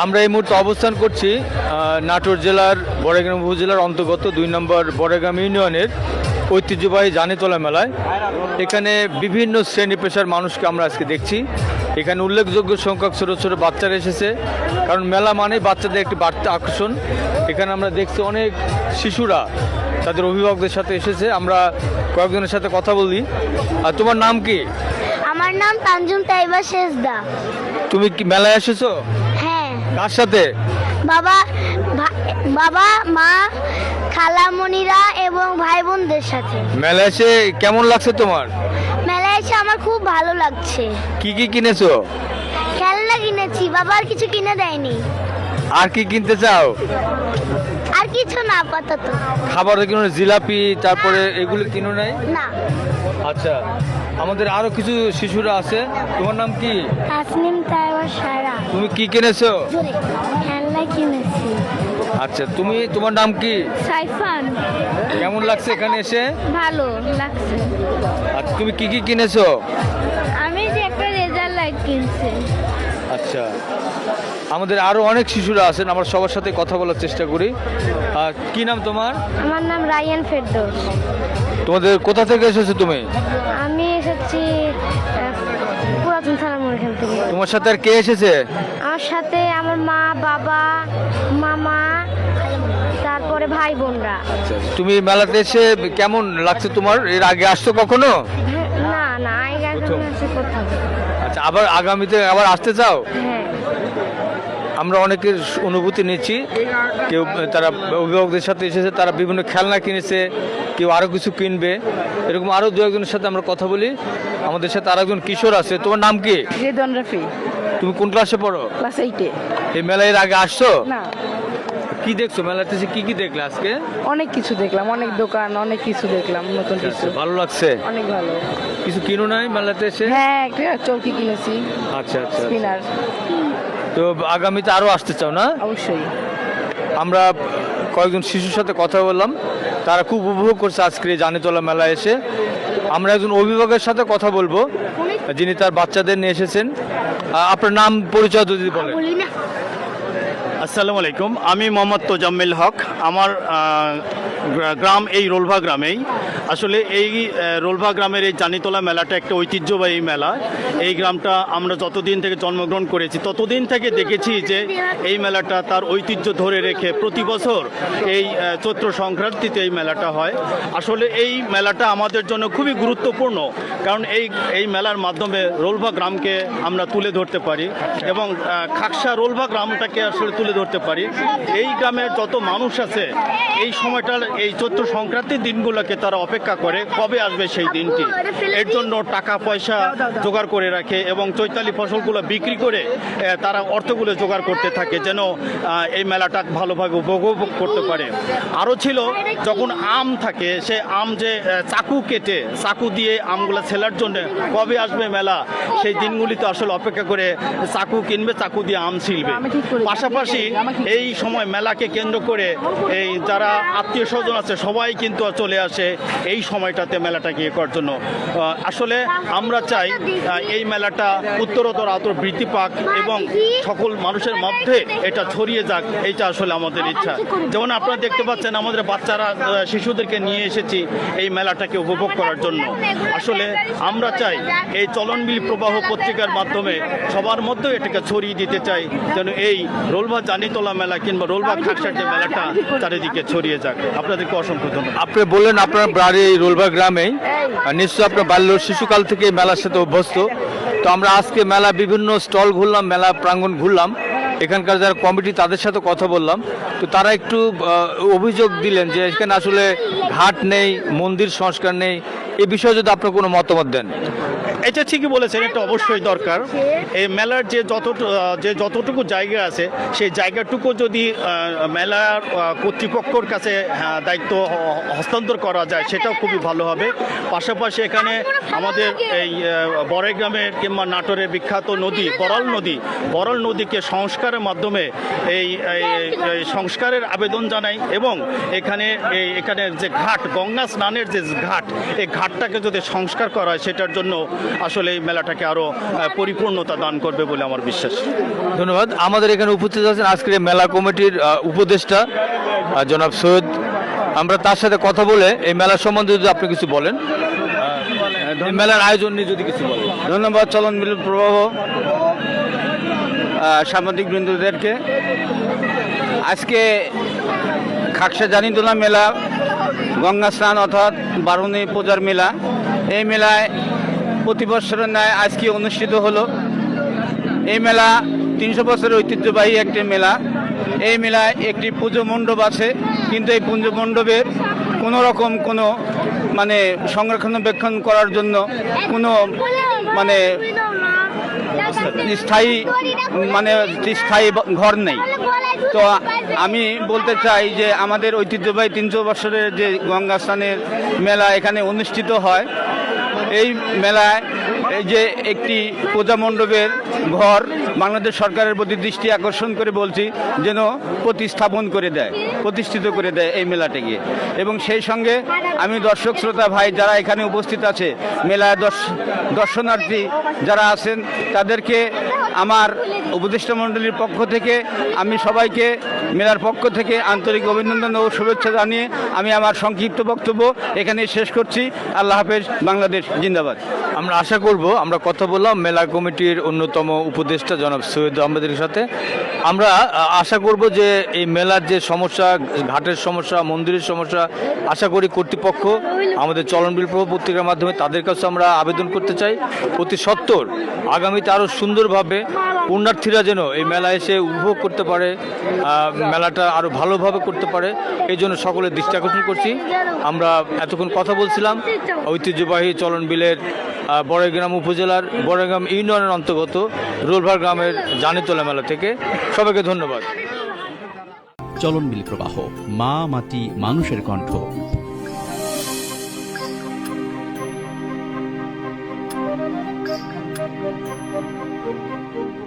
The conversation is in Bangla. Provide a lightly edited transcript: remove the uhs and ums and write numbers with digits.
আমরা এই মুহূর্তে অবস্থান করছি নাটোর জেলার বড়াইগ্রাম উপজেলার অন্তর্গত ২ নম্বর বড়াইগ্রাম ইউনিয়নের ঐতিহ্যবাহী জানিতলা মেলায়। এখানে বিভিন্ন শ্রেণী পেশার মানুষকে আমরা আজকে দেখছি। এখানে উল্লেখযোগ্য সংখ্যক ছোটো ছোটো বাচ্চারা এসেছে, কারণ মেলা মানেই বাচ্চাদের একটি বাড়তি আকর্ষণ। এখানে আমরা দেখছি অনেক শিশুরা তাদের অভিভাবকদের সাথে এসেছে। আমরা কয়েকজনের সাথে কথা বলি। আর তোমার নাম কি? আমার নাম তানজুম তাইবা শেষদা। তুমি কি মেলায় এসেছো? হ্যাঁ, কার সাথে? বাবা বাবা মা খালামণিরা এবং ভাই বোনদের সাথে। মেলায় এসে কেমন লাগছে তোমার? মেলায় এসে আমার খুব ভালো লাগছে। কি কি কিনেছো? খেলনা কিনেছি, বাবা আর কিছু কিনে দেয়নি। আর কি কিনতে চাও? আর কিছু না আপাতত। খাবার কিনো? জিলাপি তারপরে এগুলো কিনো নাই? না। আচ্ছা, আমাদের আরো কিছু শিশুরা আছে। তোমার নাম কি? তাসনিম তাইবা সারা। তুমি কি কিনেছো? খেলনা কিনেছি। আচ্ছা, তোমার নাম কি? সাইফান। কেমন লাগছে এখানে এসে? ভালো লাগছে। আচ্ছা, তুমি কি কি কিনেছো? আমি যে একটা রেজাল্ট লাইট কিনছি। আচ্ছা, আমাদের আরো অনেক শিশুরা আছেন, আমরা সবার সাথে কথা বলার চেষ্টা করি। কি নাম তোমার? আমার নাম রায়ান ফেরদৌস। তোমাদের কোথা থেকে এসেছো তুমি? আমি এসেছি পুরাতন থানার মোড় এখান থেকে। তোমার সাথে আর কে এসেছে? আমার সাথে আমার মা, বাবা, মামা, তারপরে ভাই বোনরা। আচ্ছা, তুমি মেলাতে এসে কেমন লাগছে তোমার? এর আগে আসছো কখনো? না না, আগে প্রথম? আছে কোথাও। আচ্ছা, আবার আগামীতে আবার আসতে চাও? হ্যাঁ। আমরা অনেকের অনুভূতি নিচ্ছি। কেউ তারা অভিভাবকদের সাথে এসেছে, তারা বিভিন্ন খেলনা কিনেছে, কেউ আরও কিছু কিনবে। এরকম আরও দু একজনের সাথে আমরা কথা বলি। আমাদের সাথে আর একজন কিশোর আছে। তোমার নাম কি? রেদন রাফি। তুমি কোন ক্লাসে পড়ো? ক্লাস 8-এ। এই মেলায় এর আগে আসছো? না। কি দেখছো মেলাতে এসে? কি কি দেখলে আজকে? অনেক কিছু দেখলাম, অনেক দোকান, অনেক কিছু দেখলাম, নতুন কিছু। ভালো লাগছে? অনেক ভালো। কিছু কিনো নাই মেলাতে এসে? হ্যাঁ, একটা চৌকি কিনেছি। আচ্ছা আচ্ছা। স্পিনার। তো আগামীতে আরও আসতে চাও না? অবশ্যই। আমরা কয়েকজন শিশুর সাথে কথা বললাম, তারা খুব উপভোগ করছে আজকের এই জানিতলা মেলায় এসে। আমরা একজন অভিভাবকের সাথে কথা বলবো, যিনি তার বাচ্চাদের নিয়ে এসেছেন। আপনার নাম পরিচয় যদি বলেন। আসসালামু আলাইকুম, আমি মোহাম্মদ তোজাম্মেল হক। আমার গ্রাম এই রোলভা গ্রামেই। আসলে এই রোলভা গ্রামের এই জানিতলা মেলাটা একটা ঐতিহ্যবাহী মেলা। এই গ্রামটা আমরা যতদিন থেকে জন্মগ্রহণ করেছি ততদিন থেকে দেখেছি যে এই মেলাটা তার ঐতিহ্য ধরে রেখে প্রতি বছর এই চৈত্র সংক্রান্তিতে এই মেলাটা হয়। আসলে এই মেলাটা আমাদের জন্য খুবই গুরুত্বপূর্ণ, কারণ এই মেলার মাধ্যমে রোলভা গ্রামকে আমরা তুলে ধরতে পারি এবং খাকসা রোলভা গ্রামটাকে আসলে তুলে ধরতে পারি। এই গ্রামের যত মানুষ আছে এই সময়টার এই চৈত্র সংক্রান্তির দিনগুলোকে তারা অপেক্ষা করে কবে আসবে সেই দিনটি। এর জন্য টাকা পয়সা জোগাড় করে রাখে এবং চৈতালি ফসলগুলো বিক্রি করে তারা অর্থগুলো জোগাড় করতে থাকে যেন এই মেলাটা ভালোভাবে উপভোগ করতে পারে। আরও ছিল যখন আম থাকে, সে আম যে চাকু কেটে চাকু দিয়ে আমগুলো ছেলার জন্য কবে আসবে মেলা, সেই দিনগুলিতে আসলে অপেক্ষা করে চাকু কিনবে, চাকু দিয়ে আম ছিলবে। পাশাপাশি এই সময় মেলাকে কেন্দ্র করে এই যারা আত্মীয় স্বজন আছে সবাই কিন্তু চলে আসে এই সময়টাতে মেলাটাকে ইয়ে করার জন্য। আসলে আমরা চাই এই মেলাটা উত্তরোত্তর আরও বৃদ্ধি পাক এবং সকল মানুষের মধ্যে এটা ছড়িয়ে যাক, এইটা আসলে আমাদের ইচ্ছা। যেমন আপনারা দেখতে পাচ্ছেন আমাদের বাচ্চারা শিশুদেরকে নিয়ে এসেছি এই মেলাটাকে উপভোগ করার জন্য। আসলে আমরা চাই এই চলনবিল প্রবাহ পত্রিকার মাধ্যমে সবার মধ্যে এটাকে ছড়িয়ে দিতে চাই যেন এই রোলভা জানিতলা মেলা কিংবা রোলভা খাকসার যে মেলাটা চারিদিকে ছড়িয়ে যাক। আপনাদেরকে অসংখ্য ধন্যবাদ। আপনি বললেন আপনার বাড়ি এই রোলভা গ্রামেই, নিশ্চয়ই আপনার বাল্য শিশুকাল থেকে এই মেলার সাথে অভ্যস্ত। তো আমরা আজকে মেলা বিভিন্ন স্টল ঘুরলাম, মেলা প্রাঙ্গণ ঘুরলাম, এখানকার যারা কমিটি তাদের সাথে কথা বললাম। তো তারা একটু অভিযোগ দিলেন যে এখানে আসলে ঘাট নেই, মন্দির সংস্কার নেই। এই বিষয়ে যদি আপনার কোনো মতামত দেন। এটা ঠিকই বলেছেন, এটা অবশ্যই দরকার। এই মেলার যে যতটুকু জায়গা আছে সেই জায়গাটুকু যদি মেলার কর্তৃপক্ষের কাছে দায়িত্ব হস্তান্তর করা যায় সেটাও খুবই ভালো হবে। পাশাপাশি এখানে আমাদের এই বড়াইগ্রামের কিংবা নাটোরের বিখ্যাত নদী বরাল নদীকে সংস্কারের মাধ্যমে এই সংস্কারের আবেদন জানাই এবং এখানের যে ঘাট, গঙ্গা স্নানের যে ঘাট, এই ঘাটটাকে যদি সংস্কার করা হয় সেটার জন্য আসলে এই মেলাটাকে আরও পরিপূর্ণতা দান করবে বলে আমার বিশ্বাস। ধন্যবাদ। আমাদের এখানে উপস্থিত আছেন আজকের এই মেলা কমিটির উপদেষ্টা জনাব সৈয়দ। আমরা তার সাথে কথা বলে এই মেলা সম্বন্ধে যদি আপনি কিছু বলেন, এই মেলার আয়োজন নিয়ে যদি কিছু বলেন। ধন্যবাদ চলন বিল প্রবাহ সাংবাদিক বৃন্দদেরকে। আজকে খাকসা জানিতোলা মেলা, গঙ্গা স্নান অর্থাৎ বারুণী পূজার মেলা, এই মেলায় প্রতি বছরের ন্যায় আজকে অনুষ্ঠিত হলো। এই মেলা 300 বছরের ঐতিহ্যবাহী একটি মেলা। এই মেলায় একটি পুজো মণ্ডপ আছে, কিন্তু এই পুজো মণ্ডপের কোনো রকম কোনো মানে সংরক্ষণাবেক্ষণ করার জন্য কোনো মানে স্থায়ী ঘর নেই। তো আমি বলতে চাই যে আমাদের ঐতিহ্যবাহী 300 বছরের যে গঙ্গা স্নানের মেলা এখানে অনুষ্ঠিত হয়, এই মেলায় এই যে একটি পূজা মণ্ডপের ঘর বাংলাদেশ সরকারের প্রতি দৃষ্টি আকর্ষণ করে বলছি যেন প্রতিষ্ঠিত করে দেয় এই মেলাটাকে। এবং সেই সঙ্গে আমি দর্শক শ্রোতা ভাই যারা এখানে উপস্থিত আছে, মেলায় দর্শনার্থী যারা আছেন, তাদেরকে আমার উপদেষ্টা মণ্ডলীর পক্ষ থেকে আমি সবাইকে মেলার পক্ষ থেকে আন্তরিক অভিনন্দন ও শুভেচ্ছা জানিয়ে আমি আমার সংক্ষিপ্ত বক্তব্য এখানে শেষ করছি। আল্লাহ হাফেজ, বাংলাদেশ জিন্দাবাদ। আমরা আশা করব, আমরা কথা বললাম মেলা কমিটির অন্যতম উপদেষ্টা জনাব সৈয়দ আহমেদের সাথে। আমরা আশা করব যে এই মেলার যে সমস্যা, ঘাটের সমস্যা, মন্দিরের সমস্যা, আশা করি কর্তৃপক্ষ আমাদের চলনবিল প্রভাব পত্রিকার মাধ্যমে তাদের কাছে আমরা আবেদন করতে চাই অতি সত্বর আগামীতে আরও সুন্দরভাবে পুণ্যার্থীরা যেন এই মেলা এসে উপভোগ করতে পারে, মেলাটা আরও ভালোভাবে করতে পারে, এই জন্য সকলের দৃষ্টি আকর্ষণ করছি। আমরা এতক্ষণ কথা বলছিলাম ঐতিহ্যবাহী চলনবিলের বড়াইগ্রাম উপজেলার বড়াইগ্রাম ইউনিয়নের অন্তর্গত রোলভার গ্রামের জানিতলা মেলা থেকে। সবাইকে ধন্যবাদ। চলনবিল প্রবাহ, মা মাটি মানুষের কণ্ঠ। Thank you.